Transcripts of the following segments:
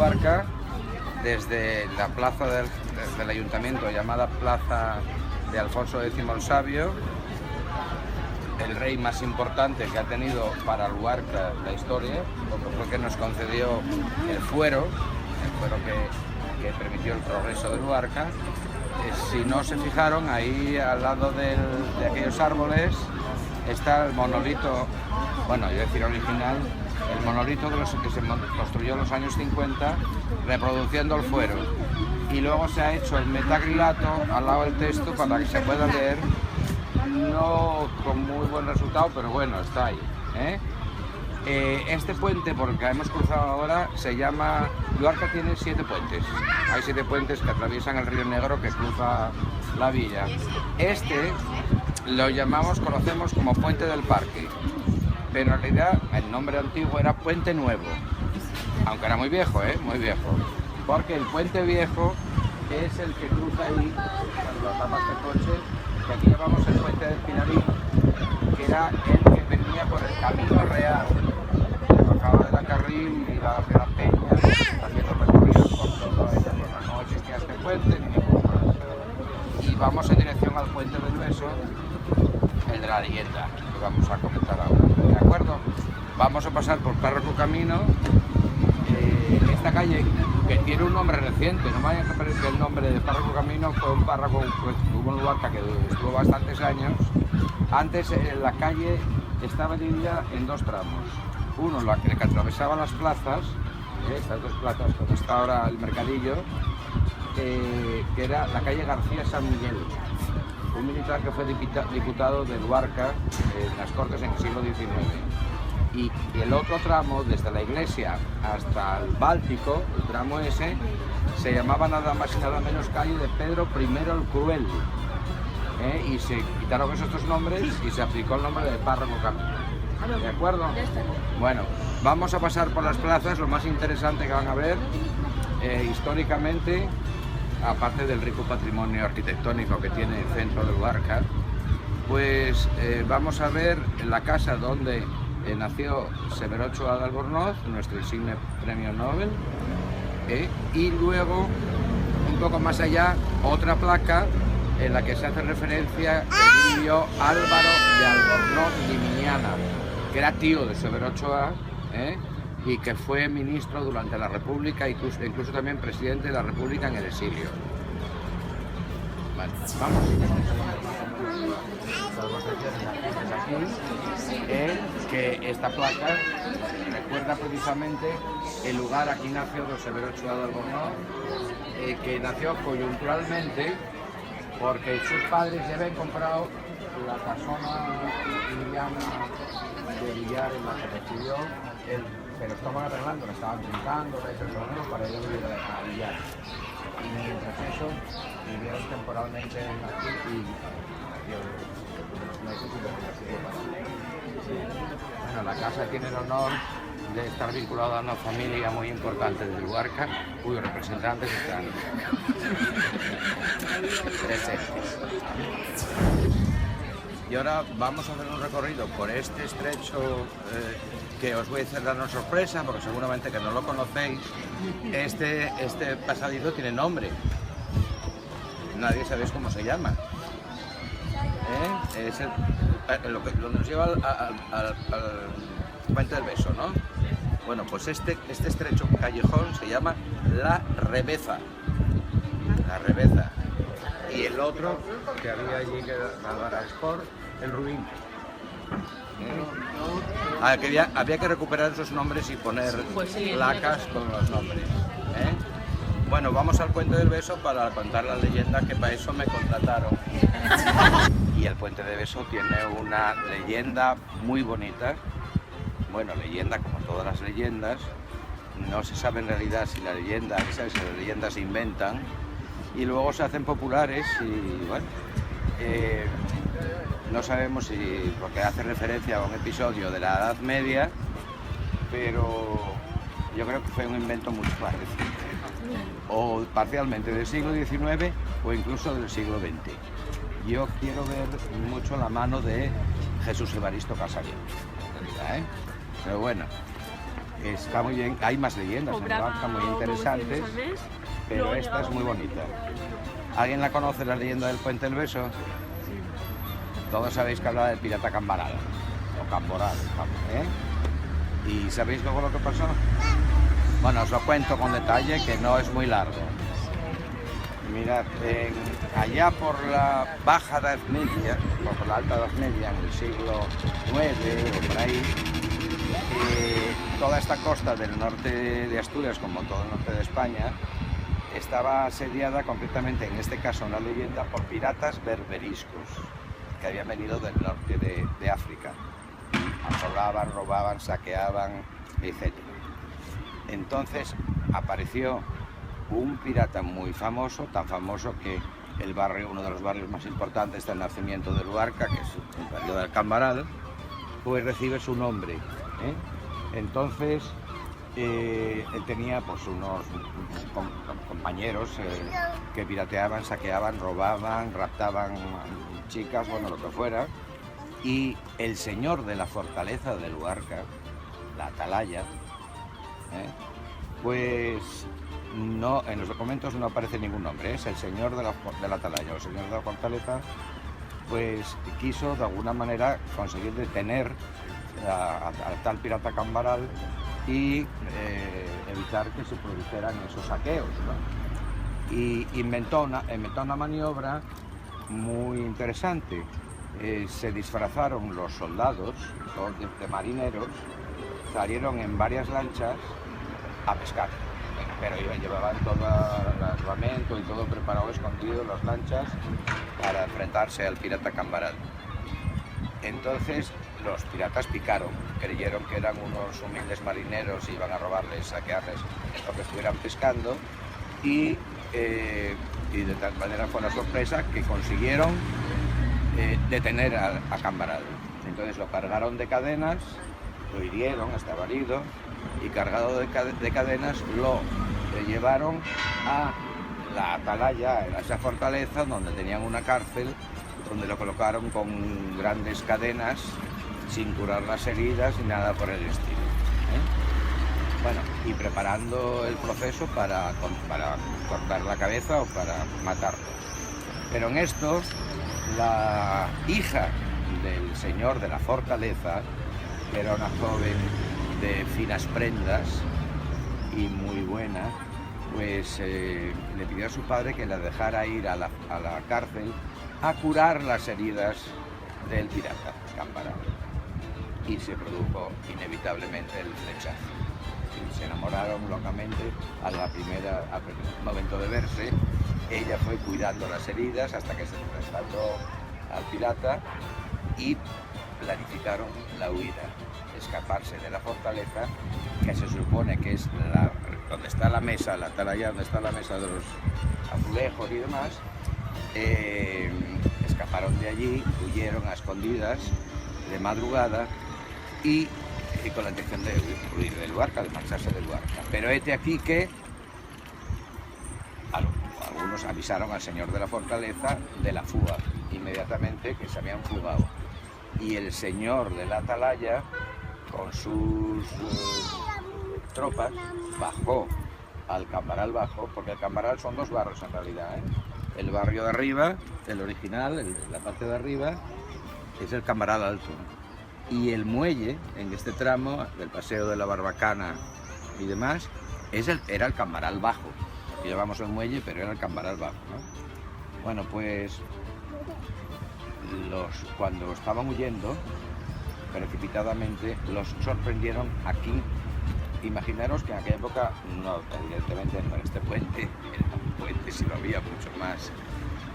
Luarca, desde la plaza del ayuntamiento llamada Plaza de Alfonso X el Sabio, el rey más importante que ha tenido para Luarca la historia, porque fue que nos concedió el fuero que permitió el progreso de Luarca. Si no se fijaron, ahí al lado de aquellos árboles está el monolito, bueno, yo decir original, el monolito que se construyó en los años 50, reproduciendo el fuero. Y luego se ha hecho el metacrilato al lado del texto para que se pueda leer, no con muy buen resultado, pero bueno, está ahí, ¿eh? Este puente, por el que hemos cruzado ahora, se llama... Luarca tiene 7 puentes. Hay 7 puentes que atraviesan el río Negro que cruza la villa. Este lo conocemos como Puente del Parque, pero en realidad el nombre antiguo era Puente Nuevo, aunque era muy viejo, muy viejo, porque el Puente Viejo es el que cruza ahí, cuando tapas el coche, que aquí llamamos el Puente del Pinarín, que era el que venía por el Camino Real, bajaba de la Carril y iba hacia la Peña, haciendo recorridos por toda esa zona. No existía este puente ni ningún más. Y vamos en dirección al Puente del Beso, el de la leyenda, que vamos a comentar ahora, ¿de acuerdo? Vamos a pasar por Párroco Camino, esta calle que tiene un nombre reciente, no me vayan a referir que el nombre de Párroco Camino fue un párroco, pues, hubo un Luarca que estuvo bastantes años. Antes la calle estaba dividida en 2 tramos, uno la que atravesaba las plazas, estas 2 plazas donde está ahora el mercadillo, que era la calle García San Miguel, un militar que fue diputado de Luarca en las Cortes en el siglo XIX. Y el otro tramo, desde la iglesia hasta el Báltico, el tramo ese, se llamaba nada más y nada menos calle de Pedro I el Cruel. Y se quitaron esos 2 nombres y se aplicó el nombre de Párroco Camino. ¿De acuerdo? Bueno, vamos a pasar por las plazas, lo más interesante que van a ver históricamente, aparte del rico patrimonio arquitectónico que tiene el centro de Luarca, pues vamos a ver la casa donde nació Severo Ochoa de Albornoz, nuestro insigne premio Nobel, y luego, un poco más allá, otra placa en la que se hace referencia a Emilio Álvaro de Albornoz Limiñana, que era tío de Severo Ochoa, y que fue ministro durante la República, incluso también presidente de la República en el exilio. Vale, vamos. Que esta placa recuerda precisamente el lugar aquí nació don Severo Ochoa de Albornoz, que nació coyunturalmente porque sus padres ya habían comprado la casona liliana de Villar en la que recibió, pero estaban arreglando, la estaban pintando, para ellos vivir a Villar. Y mientras eso, vivieron temporalmente aquí y no sé si lo bueno, la casa tiene el honor de estar vinculada a una familia muy importante de Luarca, cuyos representantes están presentes. Y ahora vamos a hacer un recorrido por este estrecho que os voy a hacer dar una sorpresa, porque seguramente que no lo conocéis. Este pasadizo tiene nombre. Nadie sabéis cómo se llama. Es lo que nos lleva al Puente del Beso, ¿no? Bueno, pues este estrecho callejón se llama La Reveza. La Reveza. Y el otro que había allí, que era Sport, el Rubín. Había que recuperar esos nombres y poner placas con los nombres. Bueno, vamos al Puente del Beso para contar la leyenda, que para eso me contrataron. Y el Puente del Beso tiene una leyenda muy bonita. Bueno, leyenda como todas las leyendas. No se sabe en realidad si las leyendas se inventan y luego se hacen populares y bueno, no sabemos si, porque hace referencia a un episodio de la Edad Media, pero yo creo que fue un invento mucho más reciente, o parcialmente del siglo XIX o incluso del siglo XX. Yo quiero ver mucho la mano de Jesús Evaristo Casarín, en realidad, pero bueno, Está muy bien, hay más leyendas en Luarca muy interesantes, pero esta es muy bonita. ¿Alguien la conoce, la leyenda del Puente del Beso? Sí. Todos sabéis que habla del pirata Cambaral, o Camboral, ¿eh? ¿Y sabéis luego lo que pasó? Bueno, os lo cuento con detalle, que no es muy largo. Mirad, allá por la Baja Edad Media, o por la Alta Edad Media, en el siglo IX o por ahí, toda esta costa del norte de Asturias, como todo el norte de España, estaba asediada completamente, en este caso una leyenda, por piratas berberiscos, que habían venido del norte de África. Asolaban, robaban, saqueaban, etc. Entonces apareció un pirata muy famoso, tan famoso que el barrio, uno de los barrios más importantes del nacimiento de Luarca, que es el barrio del Cambaral, pues recibe su nombre, ¿eh? Entonces él tenía pues unos compañeros que pirateaban, saqueaban, robaban, raptaban chicas, bueno, lo que fuera, y el señor de la fortaleza de Luarca, la atalaya, pues no, en los documentos no aparece ningún nombre, es el señor de la atalaya, o el señor de la fortaleza, pues quiso de alguna manera conseguir detener al tal pirata Cambaral y evitar que se produjeran esos saqueos, ¿no? Y inventó una maniobra muy interesante. Se disfrazaron los soldados de marineros, salieron en varias lanchas a pescar, pero llevaban todo el armamento y todo preparado, escondido en las lanchas para enfrentarse al pirata Cambaral. Entonces los piratas picaron, creyeron que eran unos humildes marineros y iban a robarles, saquearles lo que estuvieran pescando, y de tal manera fue la sorpresa que consiguieron detener a Cambaral. Entonces lo cargaron de cadenas, lo hirieron, estaba herido, y cargado de cadenas lo llevaron a la atalaya, a esa fortaleza donde tenían una cárcel, donde lo colocaron con grandes cadenas sin curar las heridas ni nada por el estilo, ¿eh? Bueno, y preparando el proceso para cortar la cabeza o para matarlo. Pero en esto, la hija del señor de la fortaleza, que era una joven de finas prendas y muy buena, pues le pidió a su padre que la dejara ir a la cárcel a curar las heridas del pirata Cambaral. Y se produjo inevitablemente el flechazo. Se enamoraron locamente al primer momento de verse. Ella fue cuidando las heridas hasta que se rescató al pirata y planificaron la huida, escaparse de la fortaleza, que se supone que es donde está la mesa, la atalaya, donde está la mesa de los azulejos y demás. Escaparon de allí, huyeron a escondidas de madrugada y con la intención de huir de Luarca, de marcharse de Luarca. Pero hete aquí que algunos avisaron al señor de la fortaleza de la fuga inmediatamente, que se habían fugado. Y el señor de la atalaya, con sus tropas, bajó al Cambaral Bajo, porque el Cambaral son dos barrios en realidad, ¿eh? El barrio de arriba, el original, la parte de arriba, es el Cambaral Alto. Y el muelle, en este tramo, del Paseo de la Barbacana y demás, era el Cambaral Bajo. Aquí llamamos el muelle, pero era el Cambaral Bajo, ¿no? Bueno, pues cuando estaban huyendo, precipitadamente, los sorprendieron aquí. Imaginaros que en aquella época, no, evidentemente no era este puente, era un puente, si lo había, mucho más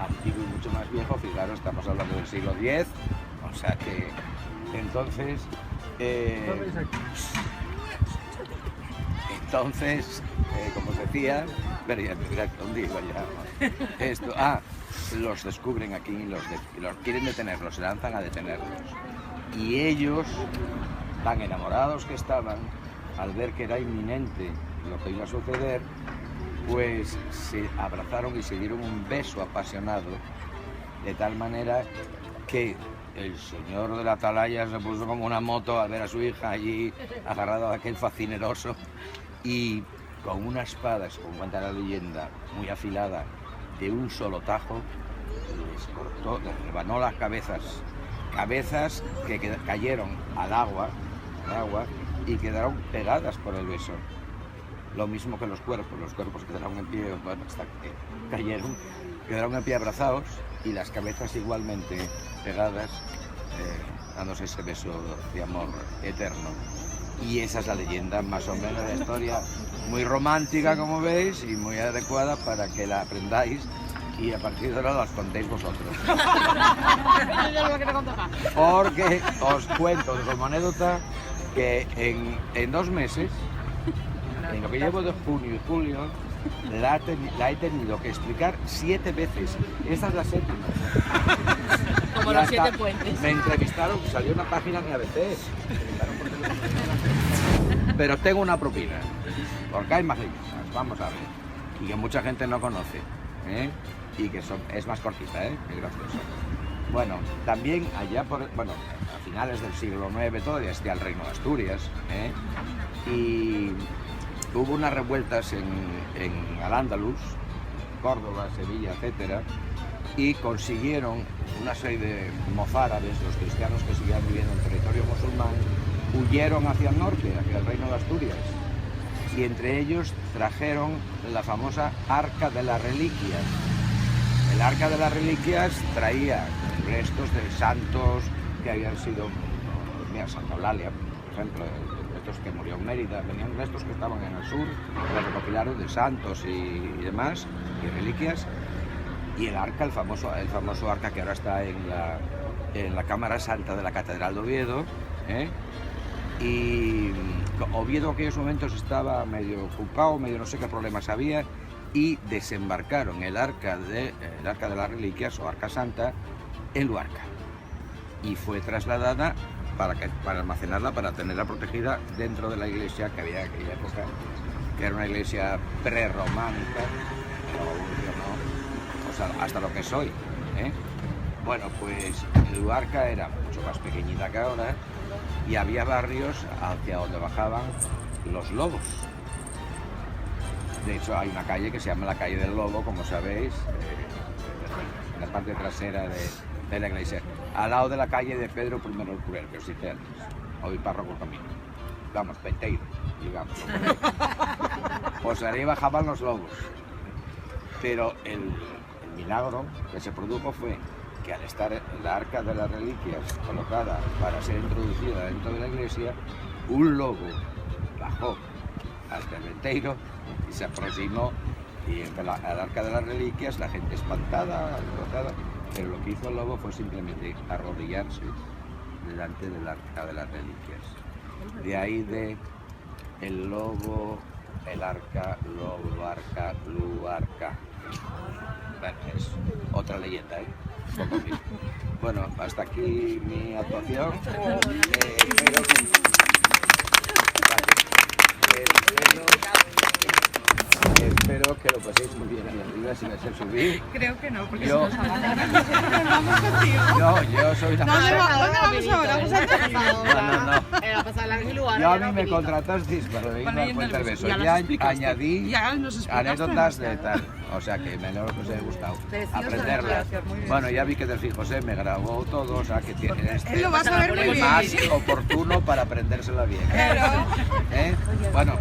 antiguo y mucho más viejo. Fijaros, estamos hablando del siglo X, o sea que entonces, como os decía, ¿dónde iba ya? Esto, los descubren aquí, los quieren detener, los lanzan a detenerlos. Y ellos, tan enamorados que estaban, al ver que era inminente lo que iba a suceder, pues se abrazaron y se dieron un beso apasionado, de tal manera que el señor de la atalaya se puso como una moto a ver a su hija allí agarrado a aquel facineroso y con una espada, como cuenta la leyenda, muy afilada, de un solo tajo, les cortó, les rebanó las cabezas que cayeron al agua y quedaron pegadas por el beso. Lo mismo que los cuerpos quedaron en pie, bueno, hasta que cayeron, quedaron en pie abrazados y las cabezas igualmente pegadas, dándose ese beso de amor eterno. Y esa es la leyenda, más o menos, la historia muy romántica, como veis, y muy adecuada para que la aprendáis y a partir de ahora las contéis vosotros. Porque os cuento como anécdota que en 2 meses, en lo que llevo de junio y julio, la he tenido que explicar 7 veces. Esta es la 7ª. Como los 7 puentes. Me entrevistaron, salió una página en ABC. Pero tengo una propina, porque hay más leyendas, vamos a ver, y que mucha gente no conoce, y que es más cortita, es graciosa. Bueno, también allá a finales del siglo IX todavía existía el Reino de Asturias, y hubo unas revueltas en Al-Ándalus, Córdoba, Sevilla, etcétera, y consiguieron una serie de mozárabes, los cristianos que seguían viviendo en territorio musulmán, huyeron hacia el norte, hacia el Reino de Asturias, y entre ellos trajeron la famosa Arca de las Reliquias. El Arca de las Reliquias traía restos de santos que habían sido, mira, Santa Eulalia, por ejemplo, estos que murió en Mérida, venían restos que estaban en el sur, los recopilaron de santos y demás, y reliquias, y el Arca, el famoso Arca que ahora está en la Cámara Santa de la Catedral de Oviedo, y Oviedo en aquellos momentos estaba medio ocupado, medio no sé qué problemas había, y desembarcaron el arca de las Reliquias o Arca Santa en Luarca, y fue trasladada para almacenarla, para tenerla protegida dentro de la iglesia que había en aquella época, que era una iglesia prerrománica, pero evolucionó, o sea, hasta lo que soy, Bueno, pues Luarca era mucho más pequeñita que ahora, y había barrios hacia donde bajaban los lobos. De hecho, hay una calle que se llama la calle del Lobo, como sabéis, en la parte trasera de la iglesia, al lado de la calle de Pedro I el Cruel, que os cité antes, hoy párroco camino. Vamos, Penteiro, digamos. Pues ahí bajaban los lobos. Pero el milagro que se produjo fue que al estar la Arca de las Reliquias colocada para ser introducida dentro de la iglesia, un lobo bajó hasta el Penteiro y se aproximó, y entre al Arca de las Reliquias la gente espantada, alborotada, pero lo que hizo el lobo fue simplemente arrodillarse delante del Arca de las Reliquias. De ahí de el lobo, el arca, lobo, arca, Luarca. Bueno, es otra leyenda, Bueno, hasta aquí mi actuación. Espero que lo paséis muy bien ahí arriba sin hacer subir. Creo que no, porque yo, si nos vamos contigo. No, yo soy la ¿Dónde vamos ahora? ¿Vamos a pasar yo a mí me contratasteis para venir al Puente del Beso. Ya añadí anécdotas de tal. O sea que me alegro que os haya gustado aprenderlas. Bueno, ya vi que Delfín José me grabó todo, o sea que tiene lo vas a ver muy bien. Más oportuno para aprendérsela bien. Claro. Bueno.